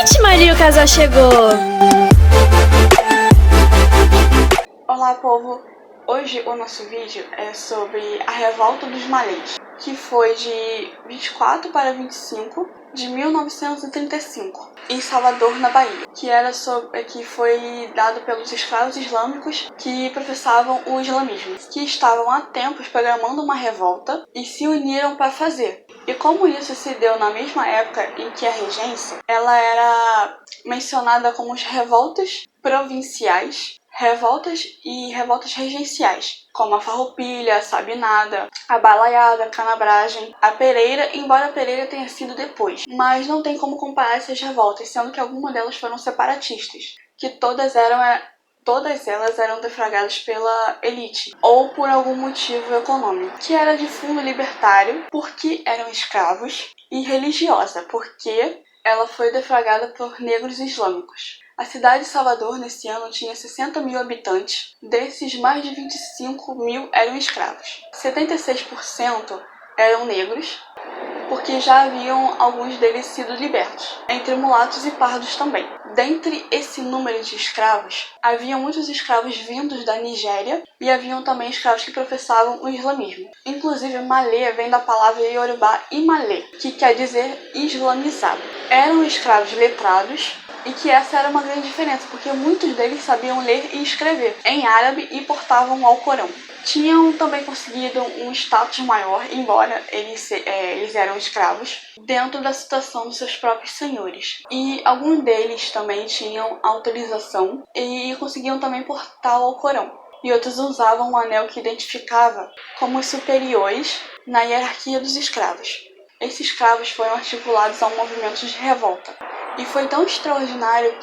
Ixi Maria, o casal chegou! Olá, povo! Hoje o nosso vídeo é sobre a revolta dos malês, que foi de 24 para 25 de 1935, em Salvador, na Bahia, que foi dado pelos escravos islâmicos que professavam o islamismo, que estavam há tempos programando uma revolta e se uniram para fazer. E como isso se deu na mesma época em que a regência, ela era mencionada como as revoltas provinciais, revoltas e revoltas regenciais, como a Farroupilha, a Sabinada, a Balaiada, a Canabragem, a Pereira, embora a Pereira tenha sido depois. Mas não tem como comparar essas revoltas, sendo que algumas delas foram separatistas, que todas elas eram defragadas pela elite, ou por algum motivo econômico, que era de fundo libertário, porque eram escravos, e religiosa, porque ela foi defragada por negros islâmicos. A cidade de Salvador, nesse ano, tinha 60 mil habitantes. Desses, mais de 25 mil eram escravos. 76% eram negros, porque já haviam alguns deles sido libertos, entre mulatos e pardos também. Dentre esse número de escravos, havia muitos escravos vindos da Nigéria e haviam também escravos que professavam o islamismo. Inclusive, malê vem da palavra iorubá imalê, que quer dizer islamizado. Eram escravos letrados, e que essa era uma grande diferença, porque muitos deles sabiam ler e escrever em árabe e portavam o Alcorão. Tinham também conseguido um status maior, embora eles eram escravos, dentro da situação dos seus próprios senhores. E alguns deles também tinham autorização e conseguiam também portar o Alcorão. E outros usavam um anel que identificava como os superiores na hierarquia dos escravos. Esses escravos foram articulados a um movimento de revolta. E foi tão extraordinário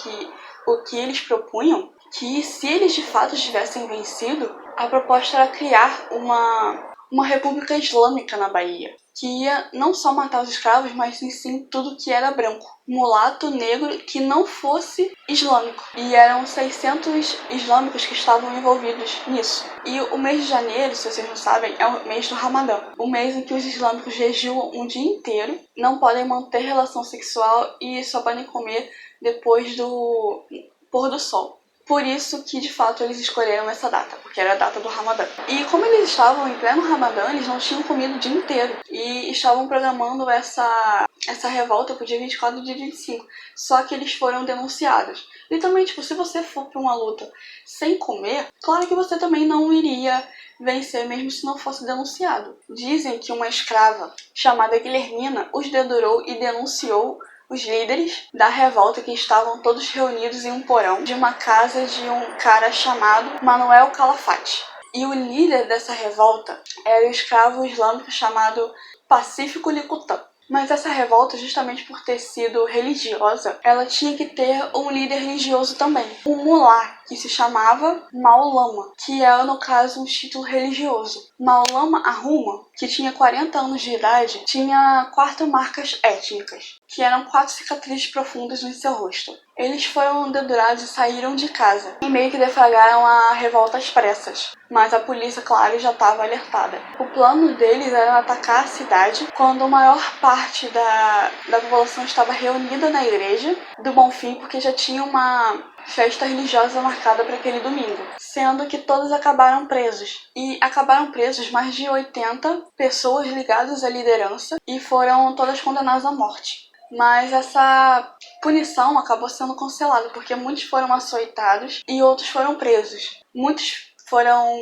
o que eles propunham, que se eles de fato tivessem vencido, a proposta era criar uma república islâmica na Bahia, que ia não só matar os escravos, mas sim tudo que era branco, mulato, negro, que não fosse islâmico. E eram 600 islâmicos que estavam envolvidos nisso. E o mês de janeiro, se vocês não sabem, é o mês do Ramadã, o mês em que os islâmicos jejuam um dia inteiro, não podem manter relação sexual e só podem comer depois do pôr do sol. Por isso que, de fato, eles escolheram essa data, porque era a data do Ramadã. E como eles estavam em pleno Ramadã, eles não tinham comido o dia inteiro. E estavam programando essa revolta pro dia 24 e dia 25. Só que eles foram denunciados. E também, se você for pra uma luta sem comer, claro que você também não iria vencer, mesmo se não fosse denunciado. Dizem que uma escrava chamada Guilhermina os dedurou e denunciou os líderes da revolta, que estavam todos reunidos em um porão de uma casa de um cara chamado Manuel Calafate. E o líder dessa revolta era o escravo islâmico chamado Pacífico Licutã. Mas essa revolta, justamente por ter sido religiosa, ela tinha que ter um líder religioso também. Um mulá, que se chamava Maulama, que é, no caso, um título religioso. Maulama Arruma, que tinha 40 anos de idade, tinha 4 marcas étnicas, que eram 4 cicatrizes profundas no seu rosto. Eles foram dedurados e saíram de casa, e meio que deflagraram a revolta às pressas. Mas a polícia, claro, já estava alertada. O plano deles era atacar a cidade quando a maior parte da população estava reunida na igreja do Bonfim, porque já tinha uma festa religiosa marcada para aquele domingo, sendo que todos acabaram presos. E acabaram presos mais de 80 pessoas ligadas à liderança e foram todas condenadas à morte. Mas essa punição acabou sendo cancelada, porque muitos foram açoitados e outros foram presos. Muitos foram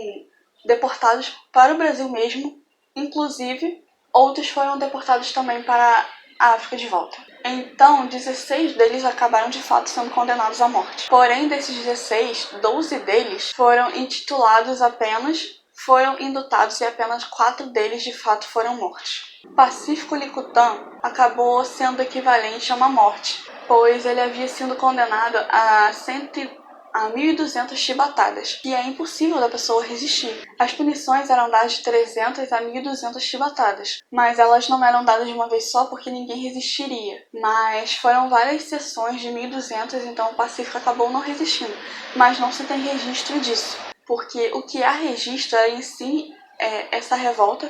deportados para o Brasil mesmo, inclusive outros foram deportados também para a África de volta. Então, 16 deles acabaram de fato sendo condenados à morte. Porém, desses 16, 12 deles foram indultados e apenas 4 deles de fato foram mortos. Pacífico Licutã acabou sendo equivalente a uma morte, pois ele havia sido condenado a 1.200 chibatadas, e é impossível da pessoa resistir. As punições eram dadas de 300 a 1.200 chibatadas, mas elas não eram dadas de uma vez só porque ninguém resistiria. Mas foram várias sessões de 1.200, então o Pacífico acabou não resistindo, mas não se tem registro disso, porque o que há registro em si essa revolta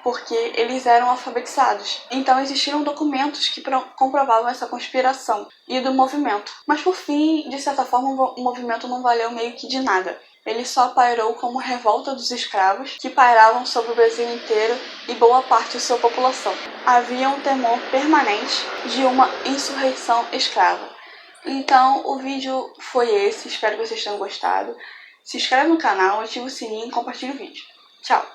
porque eles eram alfabetizados. Então existiram documentos que comprovavam essa conspiração e do movimento. Mas por fim, de certa forma, o movimento não valeu meio que de nada. Ele só pairou como revolta dos escravos, que pairavam sobre o Brasil inteiro e boa parte de sua população. Havia um temor permanente de uma insurreição escrava. Então o vídeo foi esse, espero que vocês tenham gostado. Se inscreve no canal, ativa o sininho e compartilha o vídeo. Tchau!